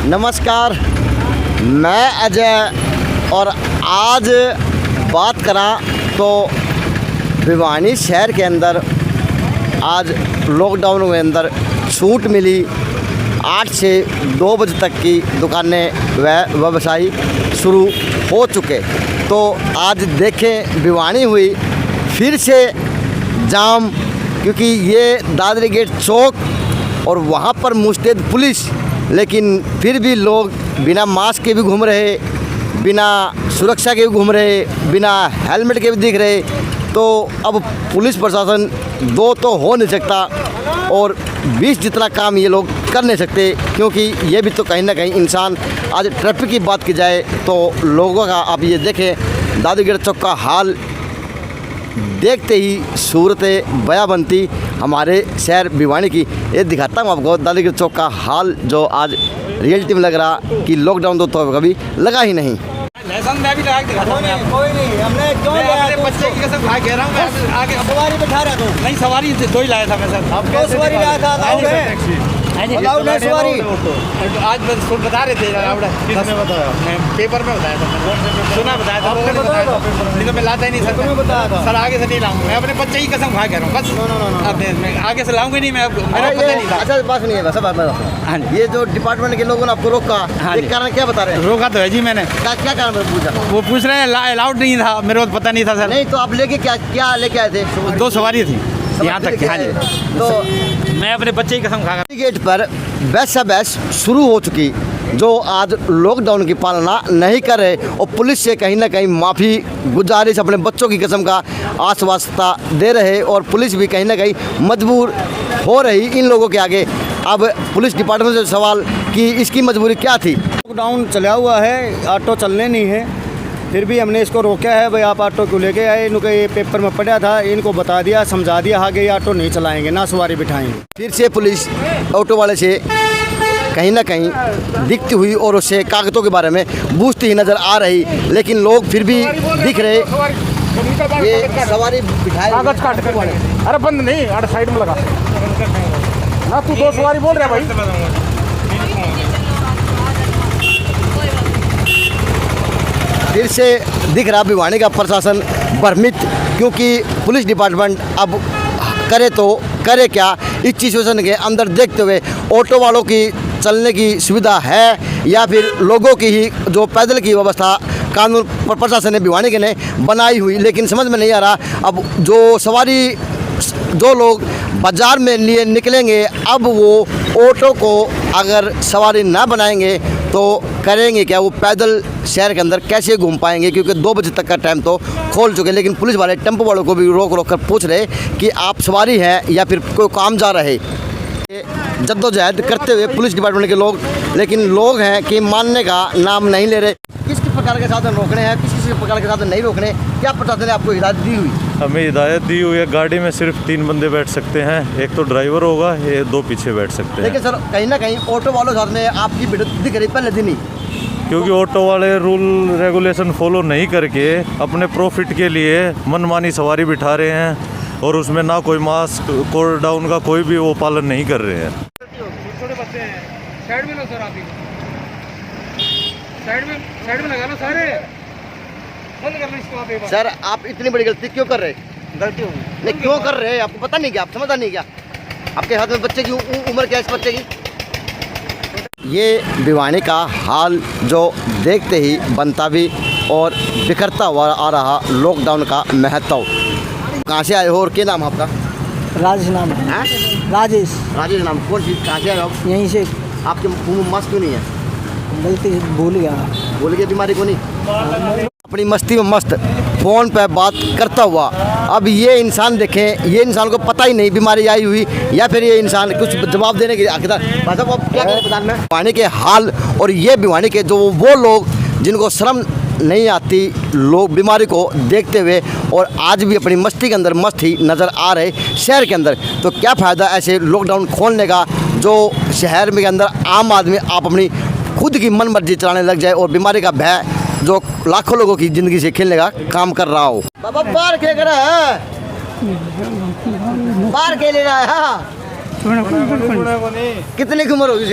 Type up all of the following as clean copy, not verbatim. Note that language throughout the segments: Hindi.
नमस्कार, मैं अजय और आज बात करा तो भिवानी शहर के अंदर आज लॉकडाउन के अंदर छूट मिली। 8 से 2 बजे तक की दुकानें व व्यवसाय शुरू हो चुके। तो आज देखें भिवानी हुई फिर से जाम, क्योंकि ये दादरी गेट चौक और वहाँ पर मुस्तैद पुलिस, लेकिन फिर भी लोग बिना मास्क के भी घूम रहे, बिना सुरक्षा के भी घूम रहे, बिना हेलमेट के भी दिख रहे। तो अब पुलिस प्रशासन 2 तो हो नहीं सकता और 20 जितना काम ये लोग कर नहीं सकते, क्योंकि ये भी तो कहीं ना कहीं इंसान। आज ट्रैफिक की बात की जाए तो लोगों का आप ये देखें, दादरी गेट चौक का हाल देखते ही सूरत बया बनती हमारे शहर भिवानी की। ये दिखाता हूँ आपको दादरी गेट चौक का हाल, जो आज रियलिटी में लग रहा कि लॉकडाउन तो कभी लगा ही नहीं। मैं भी लगा के दिखाता हूं। कोई नहीं, हमने क्यों अपने बच्चे की कसम खा कह रहा हूं। मैं आगे सवारी बैठा रहा हूं। नहीं, सवारी 2 ही लाया था मैं सर। आप दो सवारी लाया था? अलाउड है सवारी। आज बता रहे थे अलाउड है। किसने बताया? मैं पेपर में बताया था, सुना बताया था। नहीं तो मैं लाता ही नहीं सर। तुम्हें बताया था सर? आगे से नहीं लाऊंगा मैं, अपने बच्चे की कसम खा कह रहा हूं बस। अब मैं आगे से लाऊंगा नहीं, मैं मेरा पता नहीं था। अच्छा बात नहीं है बस। हाँ, ये जो डिपार्टमेंट के लोगों ने आपको रोका, ये कारण क्या बता रहे हैं? रोका तो है जी मैंने। क्या कारण पूछा? वो पूछ रहे हैं अलाउड नहीं था, मेरे को पता नहीं था सर। नहीं तो आप लेके क्या लेके आए थे? 2 सवारी थी यहाँ तक। हाँ जी, तो मैं अपने बच्चे की कसम खा। गेट पर बहस शुरू हो चुकी, जो आज लॉकडाउन की पालना नहीं कर रहे और पुलिस से कहीं ना कहीं माफ़ी गुजारिश अपने बच्चों की कसम का आश्वासता दे रहे, और पुलिस भी कहीं ना कहीं मजबूर हो रही इन लोगों के आगे। अब पुलिस डिपार्टमेंट से सवाल कि इसकी मजबूरी क्या थी? लॉकडाउन चला हुआ है, ऑटो चलने नहीं है, फिर भी हमने इसको रोका है। भाई आप ऑटो क्यों लेके आए? इनको ये पेपर में पढ़ा था, इनको बता दिया, समझा दिया, आगे ये ऑटो नहीं चलाएंगे, ना सवारी बिठाएंगे। फिर से पुलिस ऑटो वाले से कहीं ना कहीं दिखती हुई और उससे कागज़ों के बारे में पूछती ही नज़र आ रही, लेकिन लोग फिर भी दिख रहे। ये सवारी बिठाए कागज काट कर वाले। अरे बंद नहीं, अरे साइड में लगा ना। तू 2 सवारी बोल रहा है भाई। फिर से दिख रहा भिवानी का प्रशासन भ्रमित, क्योंकि पुलिस डिपार्टमेंट अब करे तो करे क्या। इस सिचुएशन के अंदर देखते हुए ऑटो वालों की चलने की सुविधा है या फिर लोगों की ही जो पैदल की व्यवस्था कानून प्रशासन ने भिवानी के ने बनाई हुई, लेकिन समझ में नहीं आ रहा। अब जो लोग बाज़ार में लिए निकलेंगे, अब वो ऑटो को अगर सवारी ना बनाएंगे तो करेंगे क्या? वो पैदल शहर के अंदर कैसे घूम पाएंगे? क्योंकि 2 बजे तक का टाइम तो खोल चुके, लेकिन पुलिस वाले टेम्पो वालों को भी रोक कर पूछ रहे कि आप सवारी हैं या फिर कोई काम जा रहे। जद्दोजहद करते हुए पुलिस डिपार्टमेंट के लोग, लेकिन लोग हैं कि मानने का नाम नहीं ले रहे। किस प्रकार के साधन रोकने हैं, किस प्रकार के साधन नहीं रोकने, क्या प्रशासन ने आपको हिदायत दी हुई? हमें हिदायत दी हुई है, गाड़ी में सिर्फ 3 बंदे बैठ सकते हैं, एक तो ड्राइवर होगा, ये 2 पीछे बैठ सकते हैं। लेकिन सर कहीं ना कहीं ऑटो वालों के साथ में आपकी भिड़ दिख रही पहले दिन ही, क्योंकि ऑटो वाले रूल रेगुलेशन फॉलो नहीं करके अपने प्रॉफिट के लिए मनमानी सवारी बिठा रहे हैं, और उसमें ना कोई मास्क कोड डाउन का कोई भी वो पालन नहीं कर रहे हैं। छोटे बच्चे हैं, साइड में लो सर। आप साइड में लगा लो सारे। बंद कर लो इसको आप एक बार। सर आप इतनी बड़ी गलती क्यों कर रहे? गलती होगी नहीं क्यों कर रहे हैं? आपको पता नहीं क्या? आप समझता नहीं क्या? आपके हाथ में बच्चे की उम्र क्या है इस बच्चे की? ये भिवानी का हाल जो देखते ही बनता भी और बिखरता हुआ आ रहा लॉकडाउन का महत्व। कहाँ से आए हो और क्या नाम आपका? राजेश नाम है। हाँ? राजेश नाम। कौन सी कहाँ से आए हो आप? यहीं से। आपके मुँह में मास्क क्यों नहीं है? गलती भूल गया। भूल गए? बीमारी को नहीं? अपनी मस्ती में मस्त फ़ोन पर बात करता हुआ। अब ये इंसान देखें, ये इंसान को पता ही नहीं बीमारी आई हुई या फिर ये इंसान कुछ जवाब देने के आखिर भाई साहब आप क्या करें प्रधान में भिवानी के हाल। और ये भिवानी के जो वो लोग जिनको शर्म नहीं आती, लोग बीमारी को देखते हुए और आज भी अपनी मस्ती के अंदर मस्त ही नज़र आ रहे शहर के अंदर। तो क्या फ़ायदा ऐसे लॉकडाउन खोलने का, जो शहर में के अंदर आम आदमी आप अपनी खुद की मन मर्जी चलाने लग जाए और बीमारी का भय जो लाखों लोगों की ज़िंदगी से खेलने का काम कर रहा हो। बाबा बाहर क्या कर रहा है? बाहर क्या ले रहा है? हाँ? कितनी की उम्र होगी?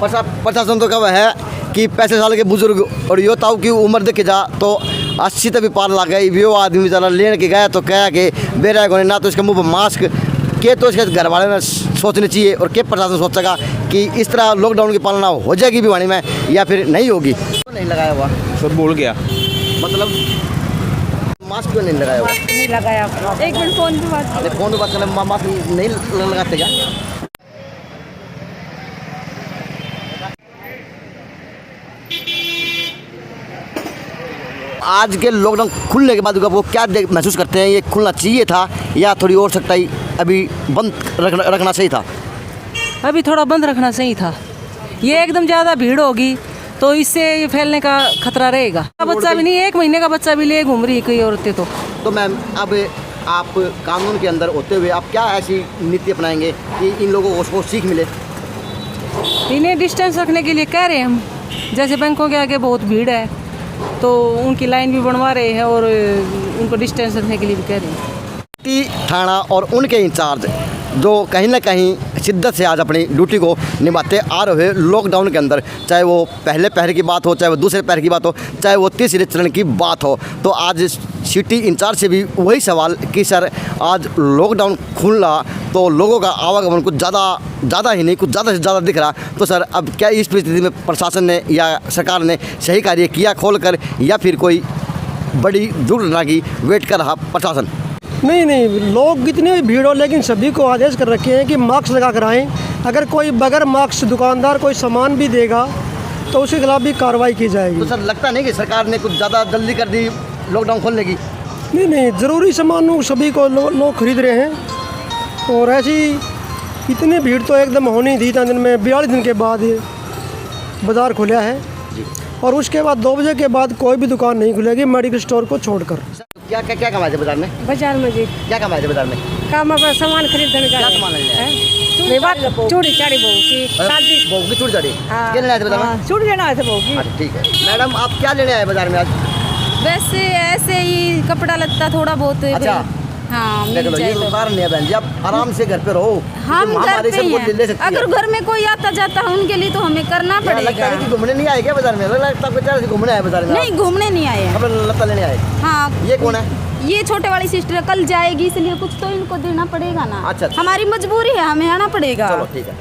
प्रशासन तो कब है कि 65 साल के बुजुर्ग और योद्धाओं की उम्र देखे जा तो 80 तक भी पार लग गई। वो आदमी बेचारा लेने के गया तो कहा कि बेरा को ना तो इसके मुंह पर मास्क के तो इसके घर वाले ने सोचना चाहिए और के प्रशासन सोचेगा कि इस तरह लॉकडाउन की पालना हो जाएगी भिवानी में या फिर नहीं होगी। नहीं लगाया हुआ सब भूल गया। मतलब मास्क क्यों नहीं लगाया हुआ? नहीं लगाया। एक मिनट फोन पे बात अरे फोन पे बात कर मास्क नहीं लगाते क्या? आज के लॉकडाउन खुलने के बाद वो क्या महसूस करते हैं? ये खुलना चाहिए था या थोड़ी और सख्ताई अभी बंद रखना सही था? अभी थोड़ा बंद रखना सही था। ये एकदम ज़्यादा भीड़ होगी तो इससे ये फैलने का खतरा रहेगा। बच्चा भी नहीं, 1 महीने का बच्चा भी ले घूम रही है कई औरतें तो मैम अब आप कानून के अंदर होते हुए आप क्या ऐसी नीति अपनाएंगे कि इन लोगों को सीख मिले? इन्हें डिस्टेंस रखने के लिए कह रहे हैं हम। जैसे बैंकों के आगे बहुत भीड़ है तो उनकी लाइन भी बनवा रहे हैं और उनको डिस्टेंस रखने के लिए भी कह रहे हैं। थाना और उनके इंचार्ज जो कहीं ना कहीं शिद्दत से आज अपनी ड्यूटी को निभाते आ रहे लॉकडाउन के अंदर, चाहे वो पहले पहर की बात हो, चाहे वो दूसरे पहर की बात हो, चाहे वो तीसरे चरण की बात हो, तो आज सिटी इंचार्ज से भी वही सवाल कि सर आज लॉकडाउन खुला तो लोगों का आवागमन कुछ ज़्यादा ही नहीं, कुछ ज़्यादा से ज़्यादा दिख रहा, तो सर अब क्या इस परिस्थिति में प्रशासन ने या सरकार ने सही कार्य किया खोल कर या फिर कोई बड़ी दुर्घटना की वेट कर रहा प्रशासन? नहीं, लोग कितनी भी भीड़ हो लेकिन सभी को आदेश कर रखे हैं कि मास्क लगा कर आएँ। अगर कोई बगैर मास्क दुकानदार कोई सामान भी देगा तो उसके खिलाफ भी कार्रवाई की जाएगी। तो सर लगता नहीं कि सरकार ने कुछ ज़्यादा जल्दी कर दी लॉकडाउन खोलने की? नहीं, ज़रूरी सामान सभी को लोग खरीद रहे हैं और ऐसी इतनी भीड़ तो एकदम होनी थी। 3 दिन में 42 दिन के बाद ये बाज़ार खुला है और उसके बाद 2 बजे के बाद कोई भी दुकान नहीं खुलेगी मेडिकल स्टोर को छोड़कर। क्या कमाए थे बाजार में? बाजार में जी क्या कमाए थे बाजार में? काम पर सामान खरीदने क्या सामान लेने आए? चूड़ी चाड़ी बहू की शादी बहू की चूड़ी चाड़ी हाँ। क्या लेने आए थे बाजार में? चूड़ी लेना आए थे बहू की। अच्छा ठीक है। मैडम आप क्या लेने आए बाजार में आज? वैसे ऐसे ही कपड़ा लत्ता थोड़ा बहुत। अच्छा हाँ देख लो, ये तो कारण नहीं है बहन जी, आप आराम से घर पे रहो। हम घर पे ही ले सकती हैं। अगर घर में कोई आता जाता है उनके लिए तो हमें करना लगता पड़ेगा। है कि घूमने नहीं आए क्या बाजार में? लगता है आपको घूमने आए बाजार में? नहीं घूमने नहीं आए हैं। अपना लत्ता लेने आए। हाँ ये कौन है? ये छोटे वाली सिस्टर कल जाएगी इसलिए कुछ तो इनको देना पड़ेगा ना। अच्छा। हमारी मजबूरी है, हमें आना पड़ेगा। चलो ठीक है।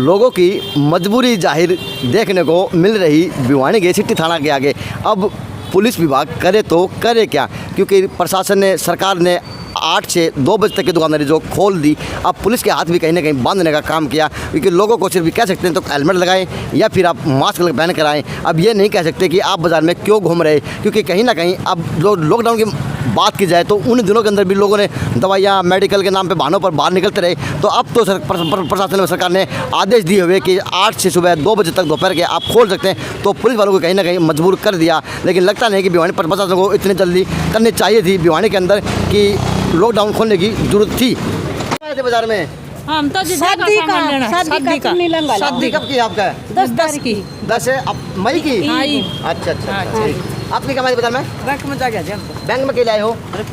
लोगों की मजबूरी जाहिर देखने को मिल रही भिवानी के सिटी थाना के आगे। अब पुलिस विभाग करे तो करे क्या, क्योंकि प्रशासन ने, सरकार ने 8 से 2 बजे तक की दुकानदारी जो खोल दी। अब पुलिस के हाथ भी कहीं ना कहीं बांधने का काम किया, क्योंकि लोगों को सिर्फ कह सकते हैं तो हेलमेट लगाएं या फिर आप मास्क पहन कर आएँ। अब ये नहीं कह सकते कि आप बाज़ार में क्यों घूम रहे, क्योंकि कहीं ना कहीं अब लॉकडाउन की बात की जाए तो उन दिनों के अंदर भी लोगों ने दवाइयाँ मेडिकल के नाम पे बहानों पर बाहर निकलते रहे। तो अब तो प्रशासन और सरकार ने आदेश दिए हुए कि 8 से सुबह 2 बजे तक दोपहर के आप खोल सकते हैं, तो पुलिस वालों को कहीं ना कहीं मजबूर कर दिया। लेकिन लगता नहीं कि भिवानी प्रशासन को इतनी जल्दी करनी चाहिए थी भिवानी के अंदर कि लॉकडाउन खोलने की जरूरत थी। आए थे बाजार में? हम तो शादी कब की आपका? 10 तारीख की। 10 मई की? अच्छा। आपकी कमाई बाजार में? बैंक में जा गया। बैंक में के लाए हो? अच्छा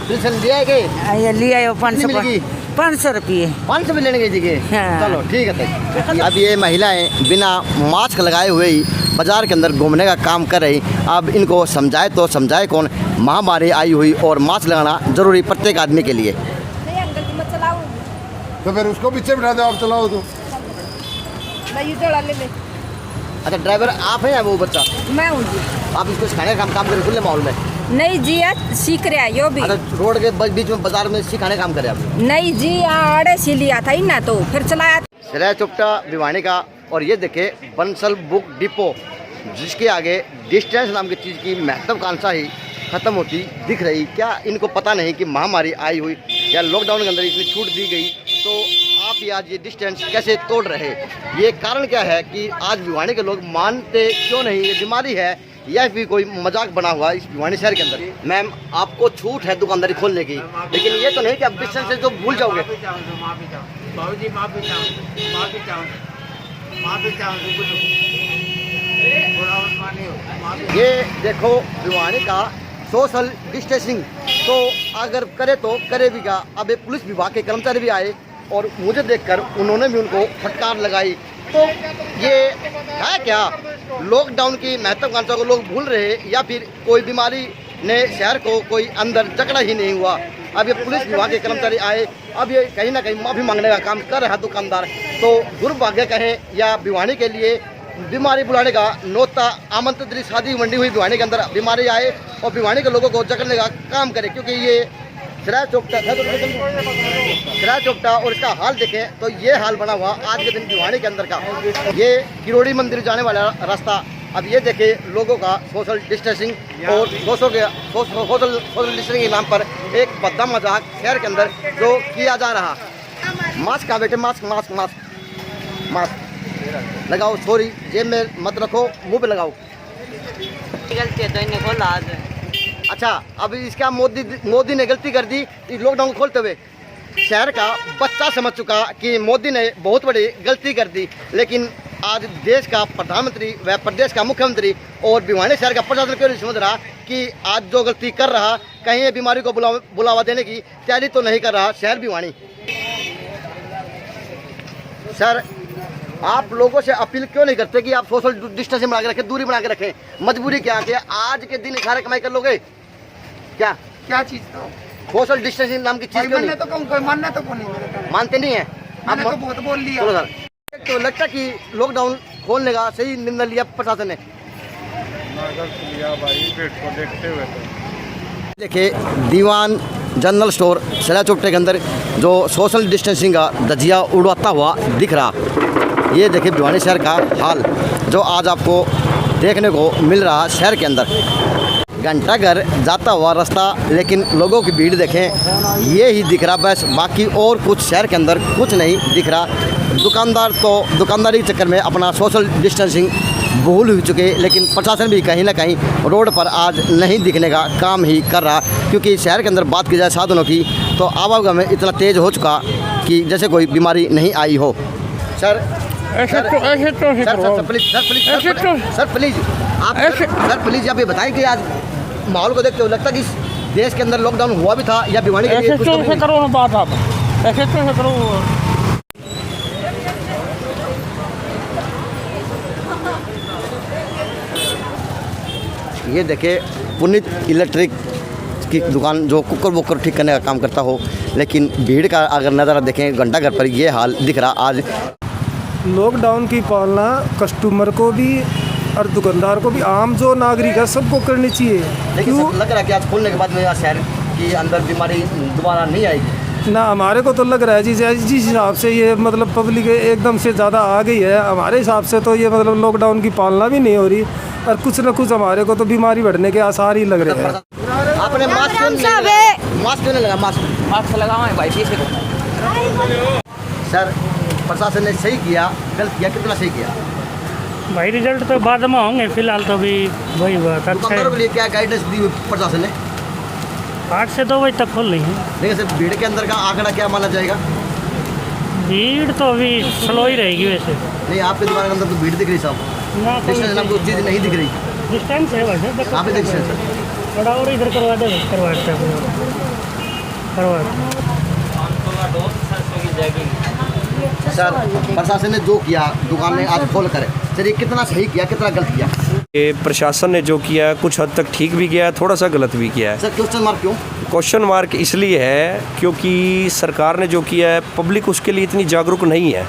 पेंशन दिया है कि ले आए 500 रुपये। 500 भी लेने गई थी? हाँ। चलो ठीक है। अब ये महिलाएं बिना मास्क लगाए हुए ही बाजार के अंदर घूमने का काम कर रही। अब इनको समझाए तो समझाए कौन? महामारी आई हुई और मास्क लगाना जरूरी प्रत्येक आदमी के लिए। तो फिर उसको पीछे बिठा दो, आप चलाओ तो। अच्छा ड्राइवर आप हैं या वो बच्चा? मैं हूँ जी। आप इसको सिखाने का काम करें खुले माहौल में? नहीं जी आज सीख रहा है यो भी। अच्छा रोड के बीच में बाजार में सिखाने का काम करे आप? नहीं जी आड़े से लिया था ही ना तो फिर चलाया। सिरा चुपटा भिवानी का। और ये देखे बंसल बुक डिपो, जिसके आगे डिस्टेंस नाम की चीज़ की महत्वाकांक्षा ही ख़त्म होती दिख रही। क्या इनको पता नहीं कि महामारी आई हुई या लॉकडाउन के अंदर इतनी छूट दी गई, तो आप ही आज ये डिस्टेंस कैसे तोड़ रहे? ये कारण क्या है कि आज भिवानी के लोग मानते क्यों नहीं? ये बीमारी है या फिर कोई मजाक बना हुआ इस भिवानी शहर के अंदर? मैम आपको छूट है दुकानदारी खोलने की, लेकिन ये तो नहीं कि आप डिस्टेंस से तो भूल जाओगे। ये देखो भिवानी का सोशल डिस्टेंसिंग तो अगर करे तो करे भी क्या। अब पुलिस विभाग के कर्मचारी भी आए और मुझे देखकर उन्होंने भी उनको फटकार लगाई। तो ये है क्या, लॉकडाउन की महत्वाकांक्षा को लोग भूल रहे या फिर कोई बीमारी ने शहर को कोई अंदर जकड़ा ही नहीं हुआ। अब ये पुलिस विभाग के कर्मचारी आए, अब ये कहीं ना कहीं माफ़ी मांगने का काम कर रहा है दुकानदार। तो दुर्भाग्य कहें या भिवानी के लिए बीमारी बुलाने का नौता आमंत्रित शादी मंडी हुई भिवानी के अंदर बीमारी आए और भिवानी के लोगों को जकड़ने का काम करे, क्योंकि ये सिराज चौकटा और इसका हाल देखें तो ये हाल बना हुआ आज के दिन भिवानी के अंदर का। ये किरोड़ी मंदिर जाने वाला रास्ता, अब ये देखें लोगों का सोशल डिस्टेंसिंग और सोशल डिस्टेंसिंग के नाम पर एक भद्दा मजाक शहर के अंदर जो किया जा रहा। मास्क कहाँ बेटे, मास्क मास्क मास्क मास्क लगाओ, सॉरी जेब में मत रखो, मुंह पे लगाओ। गलती है तो इन्हें खोला आज। अच्छा, अब इसका मोदी ने गलती कर दी लॉकडाउन खोलते हुए। शहर का बच्चा समझ चुका कि मोदी ने बहुत बड़ी गलती कर दी, लेकिन आज देश का प्रधानमंत्री व प्रदेश का मुख्यमंत्री और भिवानी शहर का प्रशासन क्यों नहीं समझ रहा कि आज जो गलती कर रहा, कहीं ये बीमारी को बुलावा देने की तैयारी तो नहीं कर रहा शहर भिवानी। सर, आप लोगों से अपील क्यों नहीं करते कि आप सोशल डिस्टेंसिंग बना के रखें, दूरी बना के रखें? मजबूरी क्या कि आज के दिन सारे कमाई कर लोगे क्या? क्या चीज सोशल डिस्टेंसिंग नाम की चीज क्यों नहीं? तो कोई मानना तो नहीं, मानते नहीं है मैंने तो बहुत बोल लिया। चलो सर, तो लगता कि लॉकडाउन खोलने का सही निर्णय लिया प्रशासन ने? देखिए, दीवान जनरल स्टोर सिला चौपटे के अंदर जो सोशल डिस्टेंसिंग का धजिया उड़वाता हुआ दिख रहा, ये देखिए भिवानी शहर का हाल जो आज आपको देखने को मिल रहा शहर के अंदर। घंटाघर जाता हुआ रास्ता, लेकिन लोगों की भीड़ देखें, ये ही दिख रहा बस, बाकी और कुछ शहर के अंदर कुछ नहीं दिख रहा। दुकानदार तो दुकानदारी के चक्कर में अपना सोशल डिस्टेंसिंग भूल हो चुके, लेकिन प्रशासन भी कहीं ना कहीं रोड पर आज नहीं दिखने का काम ही कर रहा, क्योंकि शहर के अंदर बात की जाए साधनों की तो आवागमन इतना तेज़ हो चुका कि जैसे कोई बीमारी नहीं आई हो। सर प्लीज आप ये बताएं कि आज माहौल को देखते हो लगता कि देश के अंदर लॉकडाउन हुआ भी था या भिवानी के लिए कुछ तो करो बात आप ऐसे करो। ये देखे पुनीत इलेक्ट्रिक की दुकान जो कुकर वुकर ठीक करने का काम करता हो, लेकिन भीड़ का अगर नज़ारा देखें घंटाघर पर ये हाल दिख रहा आज। लॉकडाउन की पालना कस्टमर को भी और दुकानदार को भी, आम जो नागरिक है सबको करनी चाहिए। क्यों लग रहा है कि आज खोलने के बाद में शहर के अंदर बीमारी दोबारा नहीं आएगी? ना, हमारे को तो लग रहा है जिस हिसाब से ये मतलब पब्लिक एकदम से ज़्यादा आ गई है, हमारे हिसाब से तो ये मतलब लॉकडाउन की पालना भी नहीं हो रही और कुछ न कुछ हमारे को तो बीमारी बढ़ने के आसार ही लग रहे हैं। आपने मास्क क्यों नहीं लगा? मास्क लगाओ भाई पीछे। सर, प्रशासन ने सही किया, गलत किया, कितना सही किया? भाई रिजल्ट तो बाद में होंगे, फिलहाल तो भी वही बात अच्छा दुकानदारों के लिए क्या गाइडेंस दी प्रशासन ने? 8 से 2 बजे तक खोल रही है। लेकिन सर, भीड़ के अंदर का आंकड़ा क्या माना जाएगा? भीड़ तो अभी स्लो ही रहेगी वैसे। नहीं, आपकी दुकान के अंदर तो भीड़ दिख रही साहब, डिस्टेंस नाम कोई चीज़ नहीं दिख रही। डिस्टेंस है वैसे, आप ही डिस्टेंस थोड़ा और इधर करवा दे, सर, प्रशासन ने जो किया दुकान में आज खोल कर, सर ये कितना सही किया, कितना गलत किया? ये प्रशासन ने जो किया कुछ हद तक ठीक भी किया, थोड़ा सा गलत भी किया है। सर, क्वेश्चन मार्क क्यों? क्वेश्चन मार्क इसलिए है क्योंकि सरकार ने जो किया है पब्लिक उसके लिए इतनी जागरूक नहीं है।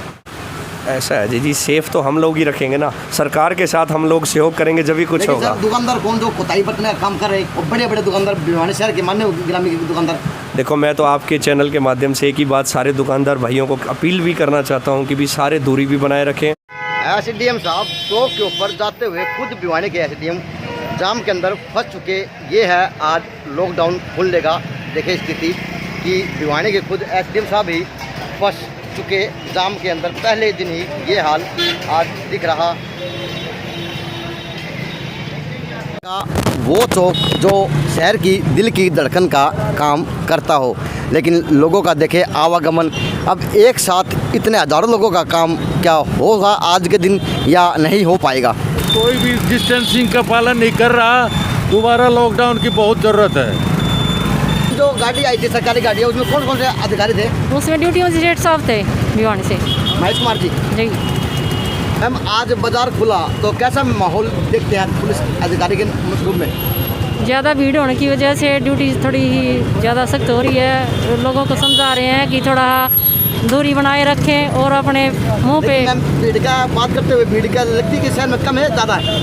ऐसा है जी, सेफ तो हम लोग ही रखेंगे ना, सरकार के साथ हम लोग सहयोग करेंगे जब भी कुछ होगा। दुकानदार कौन जो कोताही बरतने का काम कर रहे हैं, और बड़े बड़े दुकानदार भिवानी शहर के मान्य गिरामी दुकानदार। देखो, मैं तो आपके चैनल के माध्यम से एक ही बात सारे दुकानदार भाइयों को अपील भी करना चाहता हूँ कि भी सारे दूरी भी बनाए रखें। एसडीएम साहब चौक के ऊपर जाते हुए खुद भिवानी के एसडीएम जाम के अंदर फंस चुके। ये है आज लॉकडाउन खुलने का देखे स्थिति कि भिवानी के खुद एसडीएम साहब ही फंस चुके जाम के अंदर। पहले दिन ही ये हाल आज दिख रहा। वो चौक जो शहर की दिल की धड़कन का काम करता हो, लेकिन लोगों का देखे आवागमन, अब एक साथ इतने हज़ारों लोगों का काम क्या होगा आज के दिन या नहीं हो पाएगा? कोई भी डिस्टेंसिंग का पालन नहीं कर रहा, दोबारा लॉकडाउन की बहुत ज़रूरत है। जो गाड़ी आई थी सरकारी गाड़ी है उसमें कौन कौन से अधिकारी थे? उसमें ड्यूटी मजिस्ट्रेट साहब थे भिवानी से। महेश कुमार जी। जी। मैम आज बाजार खुला तो कैसा माहौल देखते हैं पुलिस अधिकारी के रूप में? ज़्यादा भीड़ होने की वजह से ड्यूटी थोड़ी ही ज़्यादा सख्त हो रही है। लोगों को समझा रहे हैं कि थोड़ा दूरी बनाए रखें और अपने मुंह पे। मैम भीड़ का बात करते हुए भीड़ का लगती है कि शहर में कम है ज़्यादा है?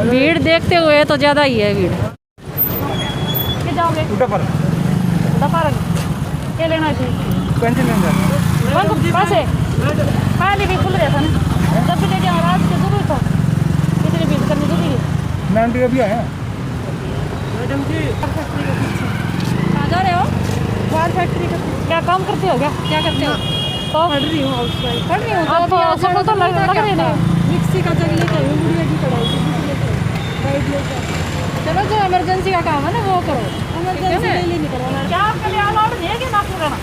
भीड़ देखते हुए तो ज़्यादा ही है भीड़। क्या लेना है? पैसे पहले भी खुल रहा था ना, जब भी लेके रात के जरूर था, इतनी भीड़ करनी जरूरी है। मैम भी अभी आए हैं। मैडम जी कहाँ जा रहे हो? बाहर फैक्ट्री का। क्या काम करते हो? क्या करते हो? तो पढ़ रही हूँ, पढ़ रही हूँ। आप सफल तो लग रहे हैं। मिक्सी का जग लेकर गुड़िया की पढ़ाई चलो, जो इमरजेंसी का काम है ना वो करो। इमरजेंसी नहीं निकलवाना। क्या आपके लिए अलाउड नहीं है कि माफ करना?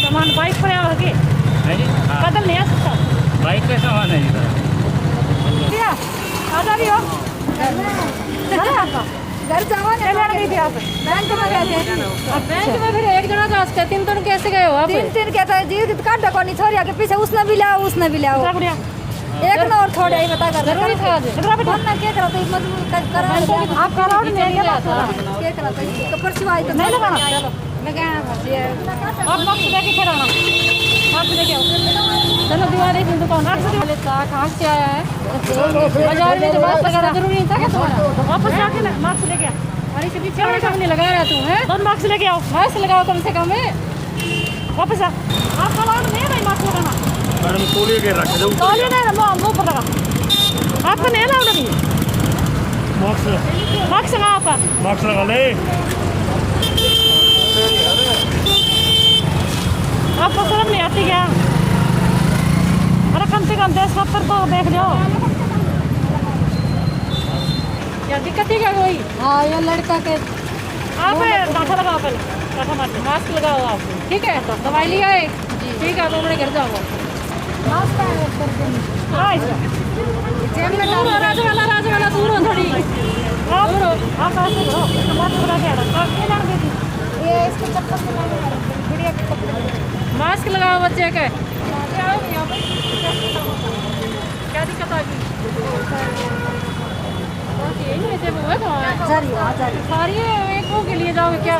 सामान बाइक पर आगे पैदल नहीं आ सकता। बाइक पे सामान है आ जा रही हो? घर जावा नहीं थी आप? बैंक में गए थे। बैंक में फिर एक जना जा सकते, तीन दिन कैसे गए हो आप? तीन कहता है जी काटा को नहीं छोड़िया के पीछे उसने भी लिया उसने भी लिया एक ना और थोड़ा ही बता कर जरूरी था आज। ना क्या करा तो मजबूर कर आप करा नहीं लिया था क्या करा तो परसों आई तो नहीं लगाना। लगाना आप बॉक्स लेके फिर आना, मास्क लेके आओ। चलो दीवार की दुकान कहाँ से आया है? बाजार में मास्क लगाना जरूरी नहीं था क्या तुम्हारा? वापस जाके ना मास्क लेके आ। अरे से पीछे कम नहीं लगा रहा तू है? दोनों मास्क लेके आओ। मास्क लगाओ कम से कम है। वापस आ। आपका अलाउड नहीं है भाई मास्क लगाना। मैडम तौलिए के रख दो। तौलिए नहीं मुँह पर लगा। आपको नहीं अलाउड अभी? मास्क लगा आपका। मास्क लगा ले। आपको शर्म नहीं आती क्या? अरे कम से कम 10-70 तो देख लो। क्या दिक्कत है क्या कोई? हाँ ये लड़का के आप डांठा लगाओ, पहले डांठा मार के मास्क लगाओ आप। ठीक है तो दवाई लिया है? ठीक है तो अपने घर जाओ। राजवाला दूर हो थोड़ी। दूर हो आप ऐसे करो मास्क लगा के ये इसके चप्पल गुड़िया के कपड़े मास्क लगाओ बच्चे के। क्या दिक्कत आ गई? सारी एक वो के लिए जाओगे क्या?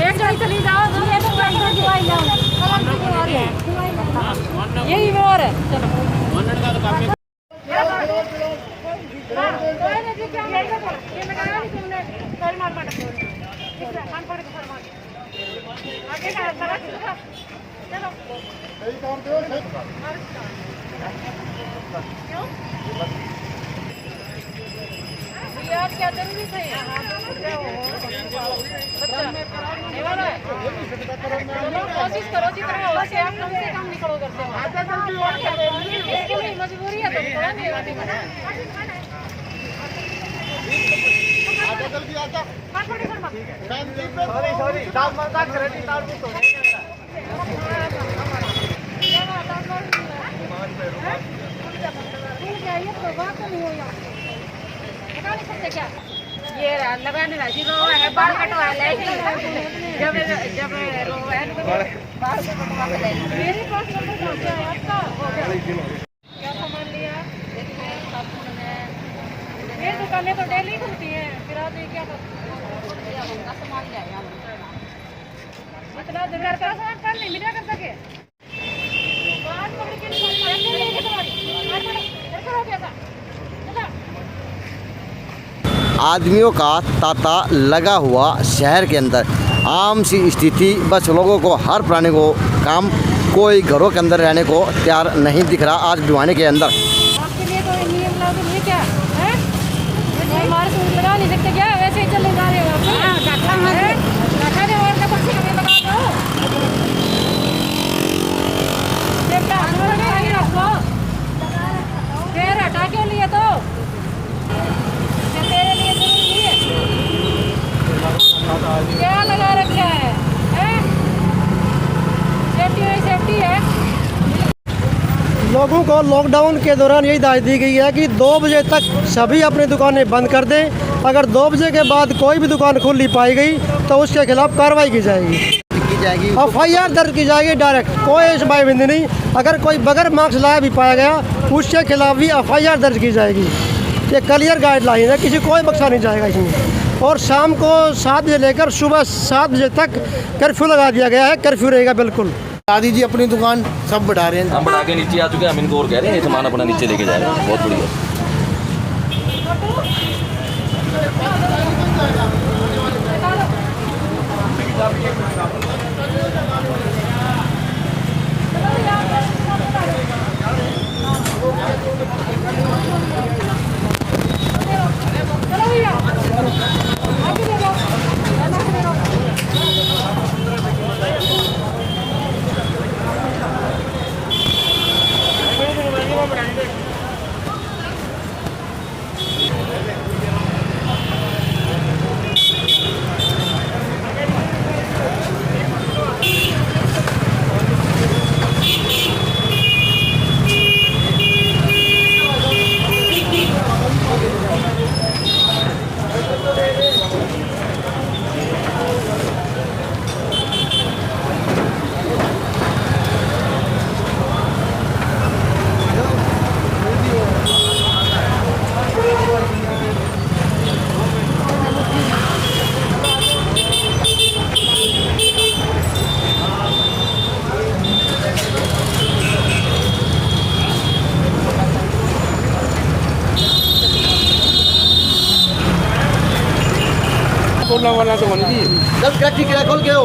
एक जगह चली जाओ यही और है। चलो यार क्या जरूरी थे? कोशिश करो जितना हो सके आप कम से कम निकलो घर से। मजबूरी है क्या ये लगाने वाली रो है बाल कटवा ले जब जब रो है बाल कटवा ले मेरे पास नंबर पहुंचा है आपका क्या सामान लिया ये दुकानें तो डेली खुलती हैं फिर आप ये क्या सामान लिया इतना घर का सामान कल नहीं मिला कर सके बात पकड़ के लेके तुम्हारी आज हो गया था आदमियों का तांता लगा हुआ शहर के अंदर आम सी स्थिति। बस लोगों को हर प्राणी को काम, कोई घरों के अंदर रहने को तैयार नहीं दिख रहा आज भिवानी के अंदर। आपके लिए कोई नियम लागू नहीं क्या है? हमारे से लगा नहीं सकते क्या? वैसे ही चले जा रहे हो फिर हटा क्यों लिए तो तेरे लिए जरूरी है क्या लगा रखा है? सेफ्टी है। लोगों को लॉकडाउन के दौरान यही हिदायत दी गई है कि 2 बजे तक सभी अपनी दुकानें बंद कर दें। अगर 2 बजे के बाद कोई भी दुकान खुली पाई गई तो उसके खिलाफ कार्रवाई की जाएगी। FIR दर्ज की जाएगी डायरेक्ट, कोई शबाबिंदी नहीं। अगर कोई बगैर मास्क लाया भी पाया गया उसके खिलाफ भी FIR दर्ज की जाएगी। ये क्लियर गाइडलाइन है, किसी कोई बख्शा नहीं जाएगा इसमें। और शाम को 7 बजे लेकर सुबह 7 बजे तक कर्फ्यू लगा दिया गया है, कर्फ्यू रहेगा बिल्कुल। बढ़ा दीजिए अपनी दुकान, सब बढ़ा रहे हैं। हम बढ़ा के नीचे आ चुके हैं, हम इनको और कह रहे हैं ये सामान अपना नीचे लेके जा रहे हैं। बहुत बढ़िया। खोलना वाला तो बन जी कल क्या ठीक है, खोल के हो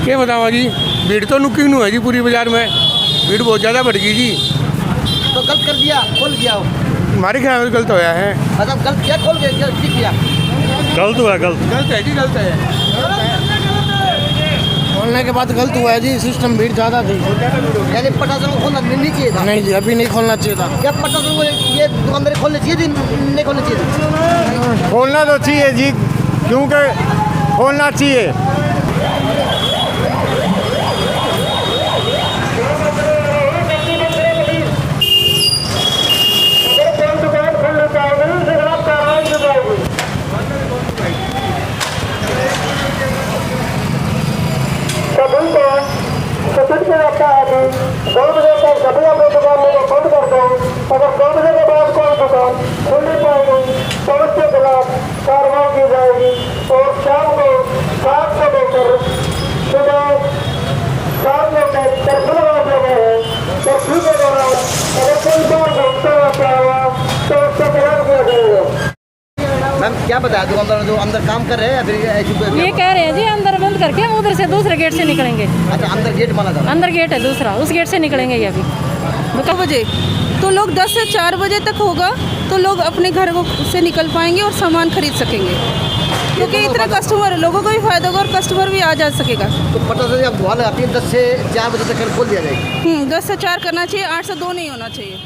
क्या बतावा जी। भीड़ तो नुकी है जी, पूरी बाजार में भीड़ बहुत ज़्यादा बढ़ गई जी। तो गलत कर दिया, खोल दिया हो। हमारे ख्याल में गलत होया है। मतलब गलत किया, खोल के ठीक किया। गलत हुआ, गलत है जी, गलत है। खोलने के बाद गलत हुआ है जी, सिस्टम भीड़ ज़्यादा थी। यानी प्रशासन को खोलना नहीं चाहिए था। नहीं जी, अभी नहीं खोलना चाहिए था। क्या प्रशासन को ये दुकानदारी खोलनी चाहिए थी, नहीं खोलनी चाहिए थी? खोलना तो चाहिए जी, क्योंकि खोलना चाहिए। मैम क्या बताया दुकानदार जो अंदर काम कर रहे हैं या फिर ये कह रहे हैं जी अंदर बंद करके हम उधर से दूसरे गेट से निकलेंगे। अच्छा, अंदर गेट बना था। अंदर गेट है दूसरा, उस गेट से निकलेंगे ये अभी 2 बजे। तो लोग 10 से 4 बजे तक होगा तो लोग अपने घर से निकल पाएंगे और सामान खरीद सकेंगे, क्योंकि इतने कस्टमर लोगों को भी फायदा होगा और कस्टमर भी आ जा सकेगा। तो पता चल आप दुकान आती है 10 से 4 बजे तक कल खोल दिया जाएगा। 10 से 4 करना चाहिए, 8 से 2 नहीं होना चाहिए।